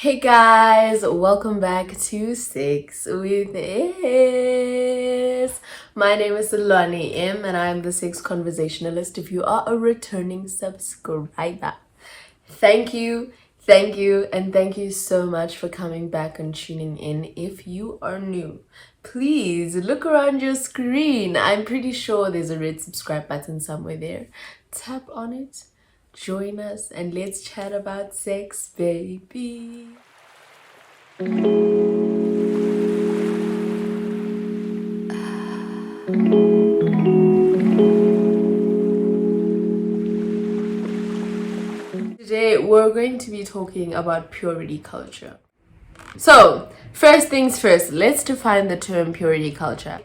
Hey guys, welcome back to Six with Is. My name is Lani M and I'm the Six Conversationalist. If you are a returning subscriber, thank you, and thank you so much for coming back and tuning in. If you are new, please look around your screen. I'm pretty sure there's a red subscribe button somewhere there. Tap on it. Join us and let's chat about sex, baby. Today we're going to be talking about purity culture. So, first things first, let's define the term purity culture.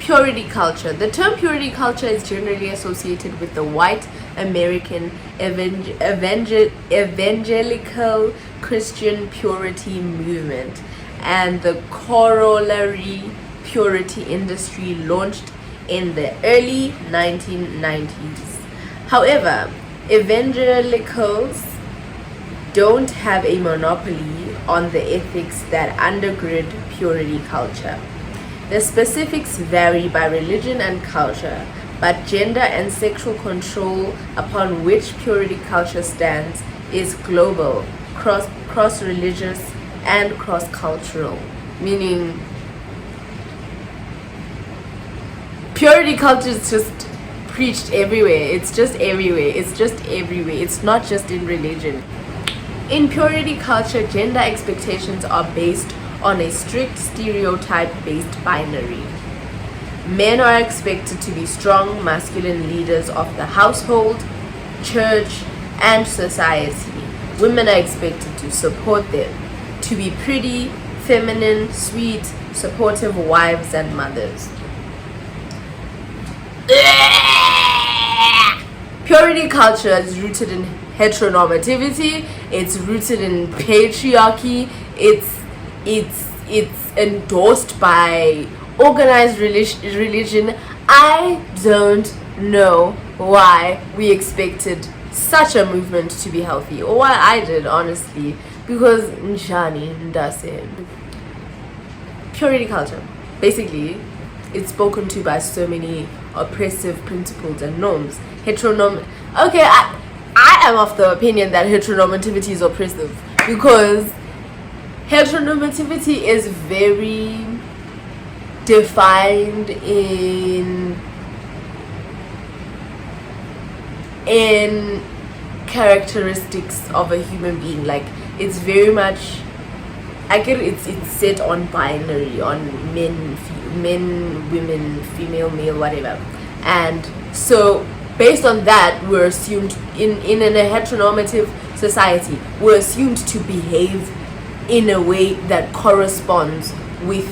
Purity culture. The term purity culture is generally associated with the white American evangelical Christian purity movement and the corollary purity industry launched in the early 1990s. However, evangelicals don't have a monopoly on the ethics that undergird purity culture. The specifics vary by religion and culture, but gender and sexual control upon which purity culture stands is global, cross-religious, and cross-cultural. Meaning, purity culture is just preached everywhere. It's just everywhere. It's not just in religion. In purity culture, gender expectations are based on a strict stereotype-based binary. Men are expected to be strong, masculine leaders of the household, church, and society. Women are expected to support them, to be pretty, feminine, sweet, supportive wives and mothers. Purity culture is rooted in heteronormativity, it's rooted in patriarchy, it's endorsed by organized religion. I don't know why we expected such a movement to be healthy, or why I did, honestly, because Njani Ndase. Purity culture, basically, it's spoken to by so many oppressive principles and norms. Okay, I am of the opinion that heteronormativity is oppressive, because heteronormativity is very defined in characteristics of a human being. Like, it's very much, I get it, it's set on binary, on men, women, female, male, whatever. And so based on that, we're assumed in a heteronormative society, we're assumed to behave in a way that corresponds with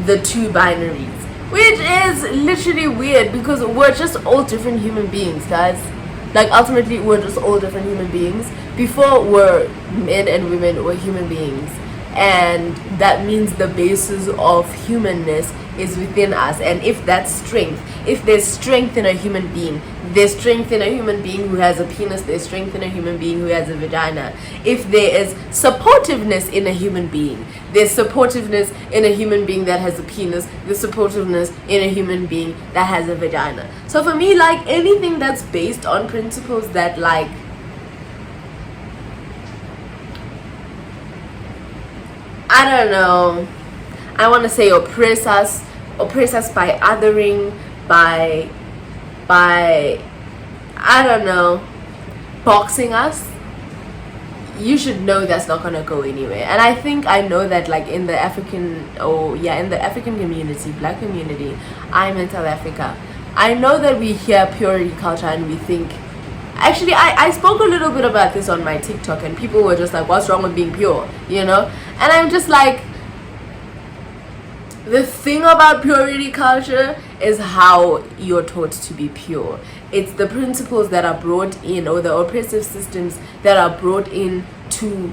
the two binaries, which is literally weird, because we're just all different human beings, guys. Like, ultimately, we're just all different human beings. Before, we're men and women were human beings, and that means the basis of humanness is within us. And if that's strength, if there's strength in a human being, there's strength in a human being who has a penis, there's strength in a human being who has a vagina. If there is supportiveness in a human being, there's supportiveness in a human being that has a penis, there's supportiveness in a human being that has a vagina. So for me, like, anything that's based on principles that, like, I don't know, I want to say oppress us by othering, by I don't know, boxing us, you should know that's not gonna go anywhere. And I know that, like, in the African community, black community, I'm in South Africa, I know that we hear purity culture and we think, actually, I spoke a little bit about this on my TikTok, and people were just like, what's wrong with being pure, you know? And I'm just like, the thing about purity culture is how you're taught to be pure. It's the principles that are brought in, or the oppressive systems that are brought in to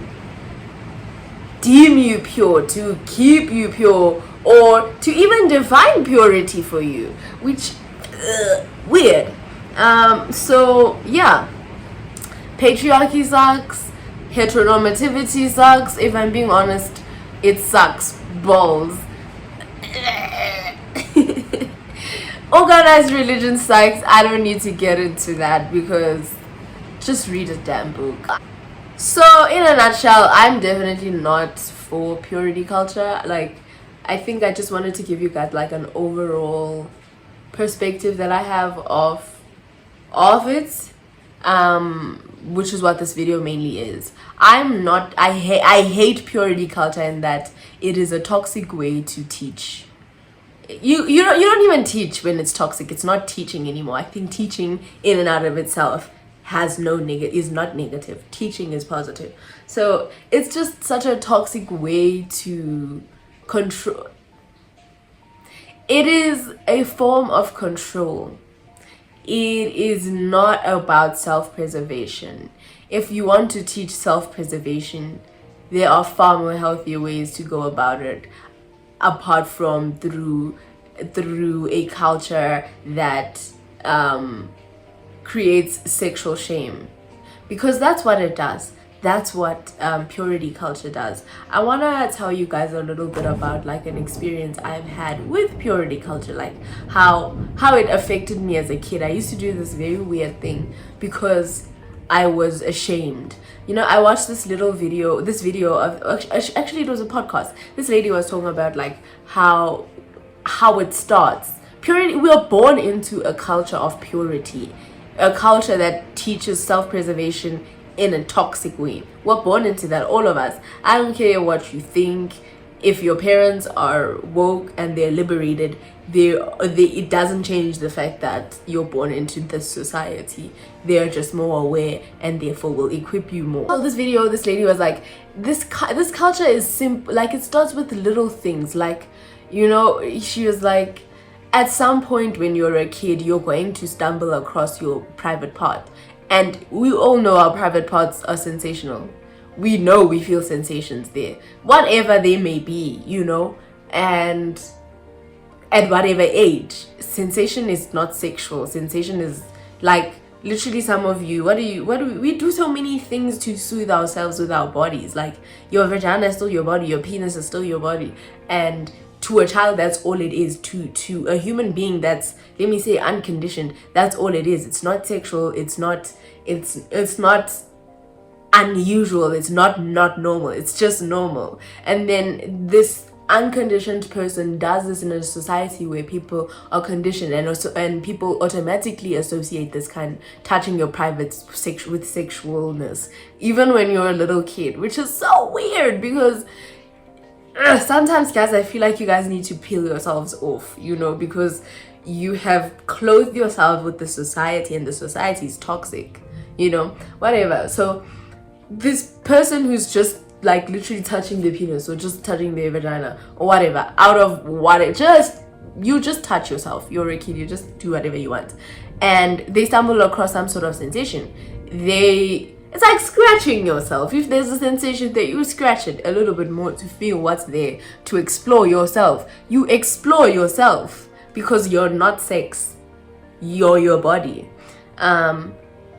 deem you pure, to keep you pure, or to even define purity for you, which, weird. So yeah, patriarchy sucks, Heteronormativity sucks. If I'm being honest, it sucks balls. Organized religion sucks. I don't need to get into that because just read a damn book. So in a nutshell, I'm definitely not for purity culture. Like, I think I just wanted to give you guys like an overall perspective that I have of it, which is what this video mainly is. I hate purity culture in that it is a toxic way to teach. You don't even teach when it's toxic. It's not teaching anymore. I think teaching in and out of itself is not negative. Teaching is positive. So it's just such a toxic way to control. It is a form of control. It is not about self-preservation. If you want to teach self-preservation, there are far more healthier ways to go about it, apart from through a culture that creates sexual shame, because that's what it does. That's what purity culture does. I want to tell you guys a little bit about like an experience I've had with purity culture, like how it affected me as a kid. I used to do this very weird thing because I was ashamed. You know, I watched this video of, actually it was a podcast. This lady was talking about like how it starts. Purity, we are born into a culture of purity, a culture that teaches self-preservation in a toxic way. We're born into that, all of us. I don't care what you think. If your parents are woke and they're liberated, it doesn't change the fact that you're born into this society. They're just more aware and therefore will equip you more. So this video, this lady was like, this culture is simple. Like, it starts with little things. Like, you know, she was like, at some point when you're a kid, you're going to stumble across your private part. And we all know our private parts are sensational. We know we feel sensations there, whatever they may be, you know. And at whatever age, sensation is not sexual. Sensation is like, literally, some of you, we do so many things to soothe ourselves with our bodies. Like, your vagina is still your body, your penis is still your body. And to a child, that's all it is. To a human being that's, let me say, unconditioned, that's all it is. It's not sexual. It's not unusual. It's not normal. It's just normal. And then this unconditioned person does this in a society where people are conditioned, and people automatically associate this kind, touching your private with sexualness, even when you're a little kid, which is so weird because sometimes, guys, I feel like you guys need to peel yourselves off, you know, because you have clothed yourself with the society, and the society is toxic, you know, whatever. So this person who's just like literally touching the penis or just touching their vagina or whatever, out of what it you just touch yourself. You're a kid, you just do whatever you want, and they stumble across some sort of sensation. It's like scratching yourself. If there's a sensation there, you scratch it a little bit more to feel what's there, to explore yourself. You explore yourself because you're not sex. You're your body.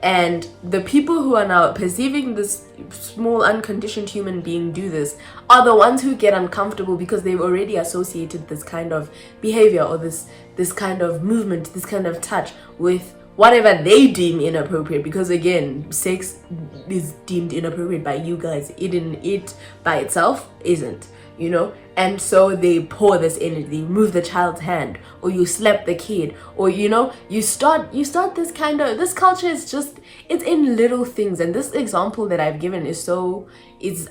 And the people who are now perceiving this small unconditioned human being do this are the ones who get uncomfortable because they've already associated this kind of behavior or this kind of movement, this kind of touch with whatever they deem inappropriate, because again, sex is deemed inappropriate by you guys. It by itself isn't, you know. And so they pour this energy, they move the child's hand, or you slap the kid, or you know, you start this kind of, this culture is just, it's in little things. And this example that I've given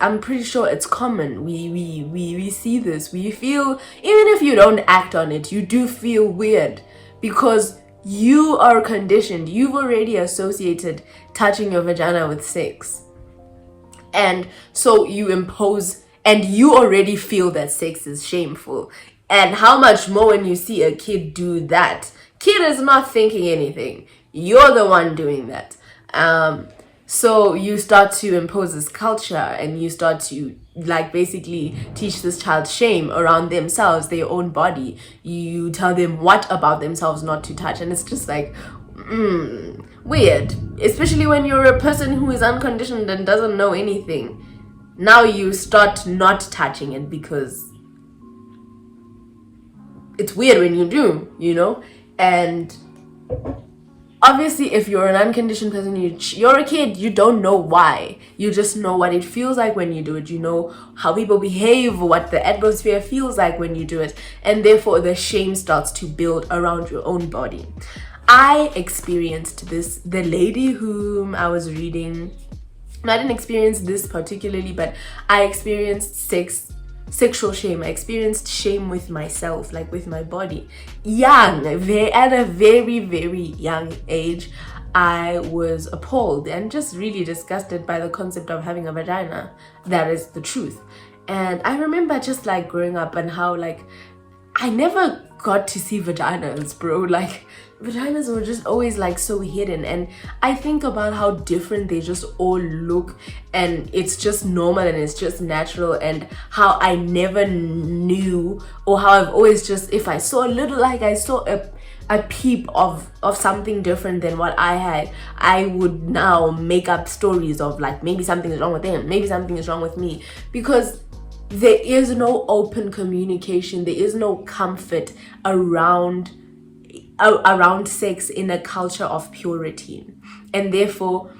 I'm pretty sure it's common. We see this, we feel, even if you don't act on it, you do feel weird because you are conditioned. You've already associated touching your vagina with sex, and so you impose, and you already feel that sex is shameful. And how much more when you see a kid do that? Kid is not thinking anything, you're the one doing that. So you start to impose this culture, and you start to like basically teach this child shame around themselves, their own body. You tell them what about themselves not to touch, and it's just like, Weird, especially when you're a person who is unconditioned and doesn't know anything. Now you start not touching it because it's weird when you do, you know? And obviously, if you're an unconditioned person, you're a kid, you don't know why. You just know what it feels like when you do it. You know how people behave, what the atmosphere feels like when you do it. And therefore, the shame starts to build around your own body. I experienced this. The lady whom I was reading, I didn't experience this particularly, but I experienced sexual shame. I experienced shame with myself, like with my body. Young, at a very, very young age, I was appalled and just really disgusted by the concept of having a vagina. That is the truth. And I remember just like growing up and how like I never got to see vaginas, bro. Like vaginas were just always like so hidden, and I think about how different they just all look, and it's just normal and it's just natural, and how I never knew, or how I've always just, if I saw a little, like I saw a peep of something different than what I had, I would now make up stories of like maybe something is wrong with them, maybe something is wrong with me, because there is no open communication, there is no comfort around sex in a culture of purity, and therefore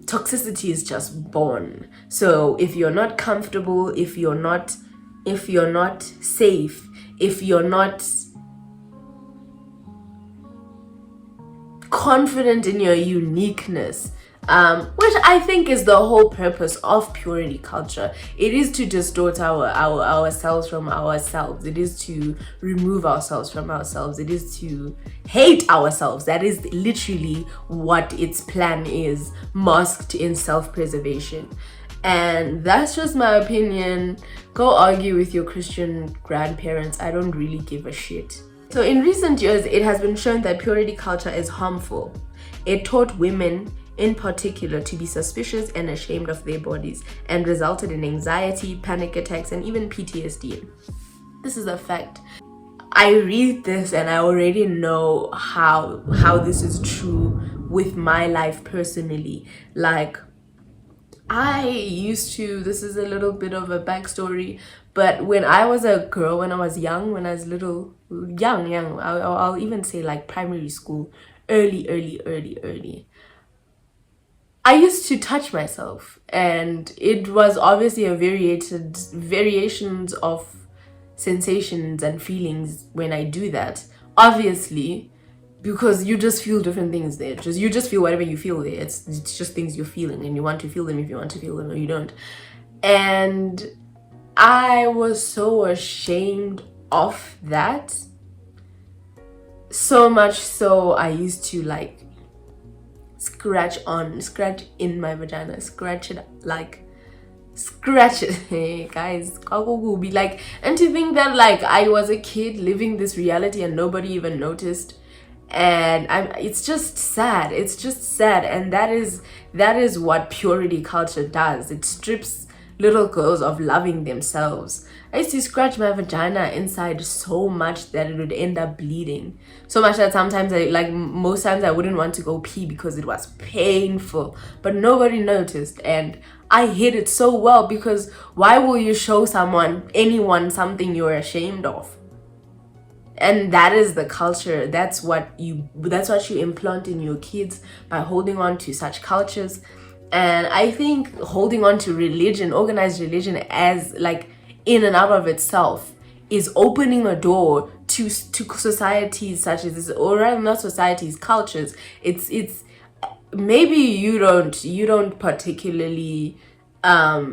toxicity is just born. So if you're not comfortable, if you're not safe, if you're not confident in your uniqueness, which I think is the whole purpose of purity culture. It is to distort ourselves from ourselves. It is to remove ourselves from ourselves. It is to hate ourselves. That is literally what its plan is, masked in self-preservation. And that's just my opinion. Go argue with your Christian grandparents. I don't really give a shit. So in recent years, it has been shown that purity culture is harmful. It taught women in particular to be suspicious and ashamed of their bodies, and resulted in anxiety, panic attacks, and even PTSD. This is a fact. I read this and I already know how this is true with my life personally. Like, I used to, this is a little bit of a backstory, but when I was a girl, when I was young, when I was young, I'll even say like primary school, early, I used to touch myself, and it was obviously a variations of sensations and feelings when I do that. Obviously, because you just feel different things there. You just feel whatever you feel there. It's just things you're feeling, and you want to feel them if you want to feel them, or you don't. And I was so ashamed of that. So much so I used to like scratch in my vagina, scratch it, hey guys, be like, and to think that like I was a kid living this reality and nobody even noticed, and it's just sad, and that is what purity culture does. It strips little girls of loving themselves. I used to scratch my vagina inside so much that it would end up bleeding. So much that sometimes most times I wouldn't want to go pee because it was painful. But nobody noticed, and I hid it so well, because why will you show anyone something you're ashamed of? And that is the culture. That's what you implant in your kids by holding on to such cultures. And I think holding on to religion, organized religion, as like in and out of itself, is opening a door to societies such as this, or rather not societies, cultures. It's maybe you don't particularly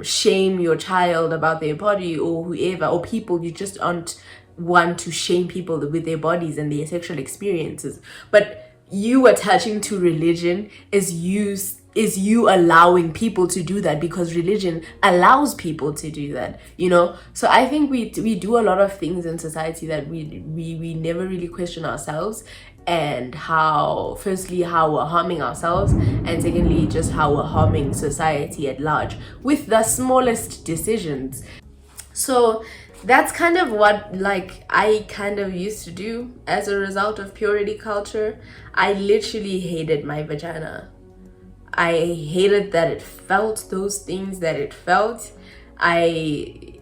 shame your child about their body, or whoever, or people. You just aren't want to shame people with their bodies and their sexual experiences. But you attaching to religion is you allowing people to do that, because religion allows people to do that, you know. So I think we do a lot of things in society that we never really question ourselves, and how we're harming ourselves, and secondly just how we're harming society at large with the smallest decisions. So that's kind of what like I kind of used to do as a result of purity culture. I literally hated my vagina. I hated that it felt those things that it felt. I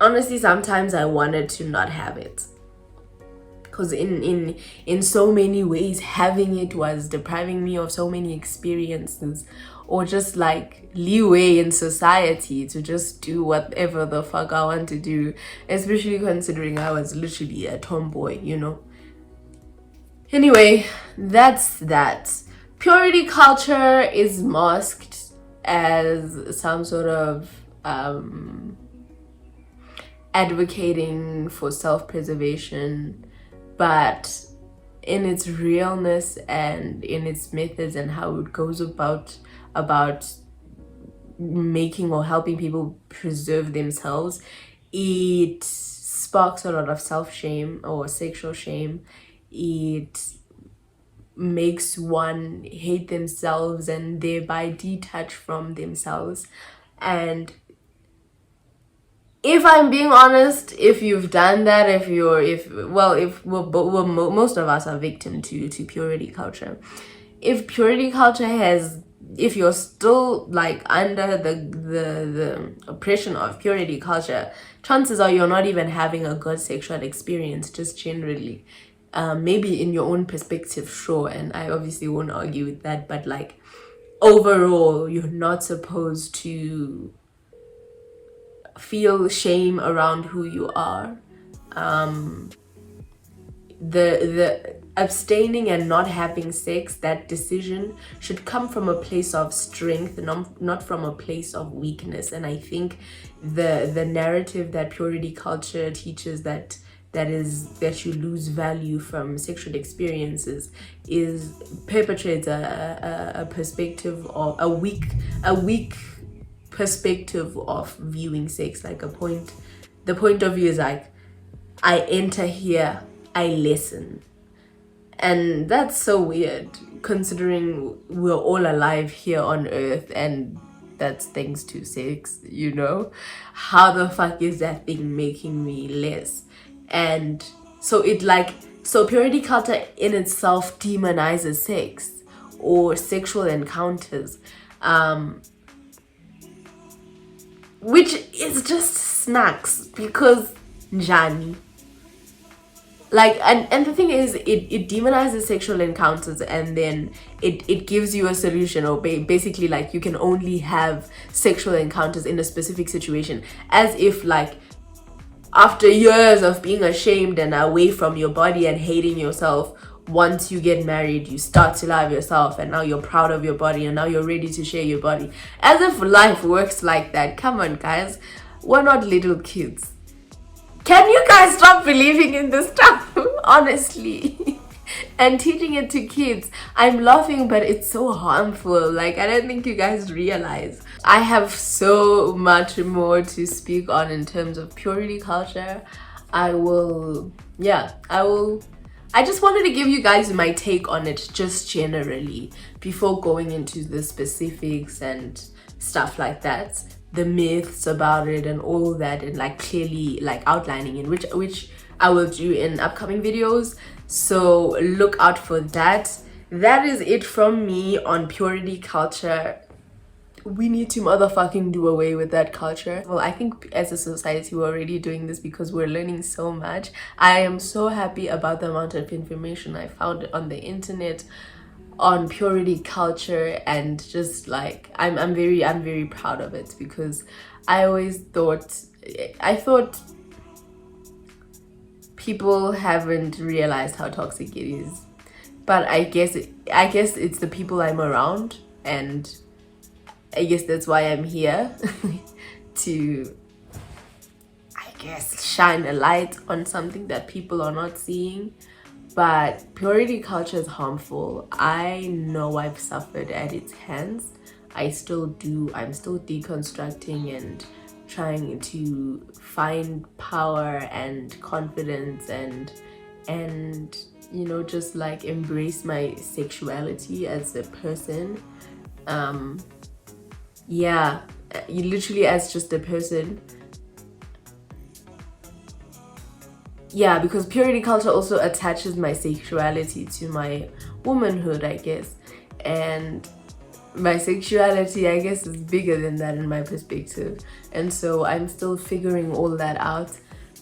honestly, sometimes I wanted to not have it, because in so many ways having it was depriving me of so many experiences, or just like leeway in society to just do whatever the fuck I want to do, especially considering I was literally a tomboy, you know. Anyway, that's that. Purity culture is masked as some sort of advocating for self-preservation, but in its realness and in its methods and how it goes about making or helping people preserve themselves, it sparks a lot of self-shame or sexual shame. It makes one hate themselves and thereby detach from themselves. And if I'm being honest, if you've done that, most of us are victim to purity culture. If purity culture if you're still like under the oppression of purity culture, chances are you're not even having a good sexual experience, just generally. Maybe in your own perspective, sure, and I obviously won't argue with that, but like overall, you're not supposed to feel shame around who you are. The abstaining and not having sex, that decision should come from a place of strength, not from a place of weakness. And I think the narrative that purity culture teaches that you lose value from sexual experiences perpetrates a perspective of a weak perspective of viewing sex. Like the point of view is like, I enter here, I listen. And that's so weird, considering we're all alive here on earth, and that's thanks to sex, you know? How the fuck is that thing making me less? And so purity culture in itself demonizes sex or sexual encounters, which is just snacks, because njani. Like, and the thing is, it demonizes sexual encounters, and then it gives you a solution, or basically like you can only have sexual encounters in a specific situation, as if like after years of being ashamed and away from your body and hating yourself, once you get married, you start to love yourself, and now you're proud of your body, and now you're ready to share your body. As if life works like that. Come on, guys. We're not little kids. Can you guys stop believing in this stuff? Honestly. And teaching it to kids. I'm laughing, but it's so harmful. Like, I don't think you guys realize. I have so much more to speak on in terms of purity culture. I just wanted to give you guys my take on it, just generally, before going into the specifics and stuff like that, the myths about it and all that, and like clearly like outlining it, which I will do in upcoming videos. So look out for that. That is it from me on purity culture. We need to motherfucking do away with that culture. Well, I think as a society we're already doing this because we're learning so much. I am so happy about the amount of information I found on the internet on purity culture, and just like I'm very proud of it, because I thought people haven't realized how toxic it is, but I guess it's the people I'm around, and I guess that's why I'm here to, I guess, shine a light on something that people are not seeing. But purity culture is harmful. I know I've suffered at its hands. I still do. I'm still deconstructing and trying to find power and confidence and you know, just like embrace my sexuality as a person. Yeah, you literally as just a person. Yeah, because purity culture also attaches my sexuality to my womanhood, I guess. And my sexuality, I guess, is bigger than that in my perspective. And so I'm still figuring all that out,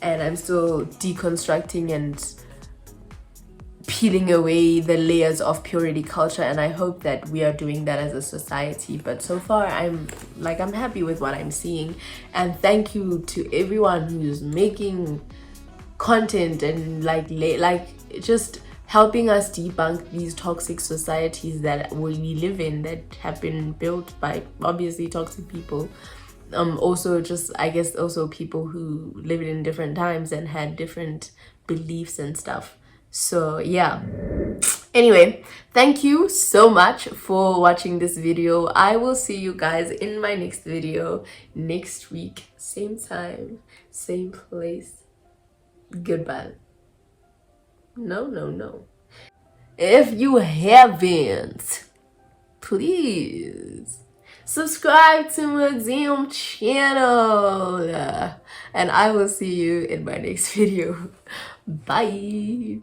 and I'm still deconstructing and peeling away the layers of purity culture, and I hope that we are doing that as a society. But so far I'm happy with what I'm seeing, and thank you to everyone who's making content and just helping us debunk these toxic societies that we live in, that have been built by obviously toxic people. Also just, I guess, also people who lived in different times and had different beliefs and stuff. So yeah, anyway, thank you so much for watching this video. I will see you guys in my next video next week, same time, same place. Goodbye. No. If you haven't, please subscribe to my damn channel, and I will see you in my next video. Bye.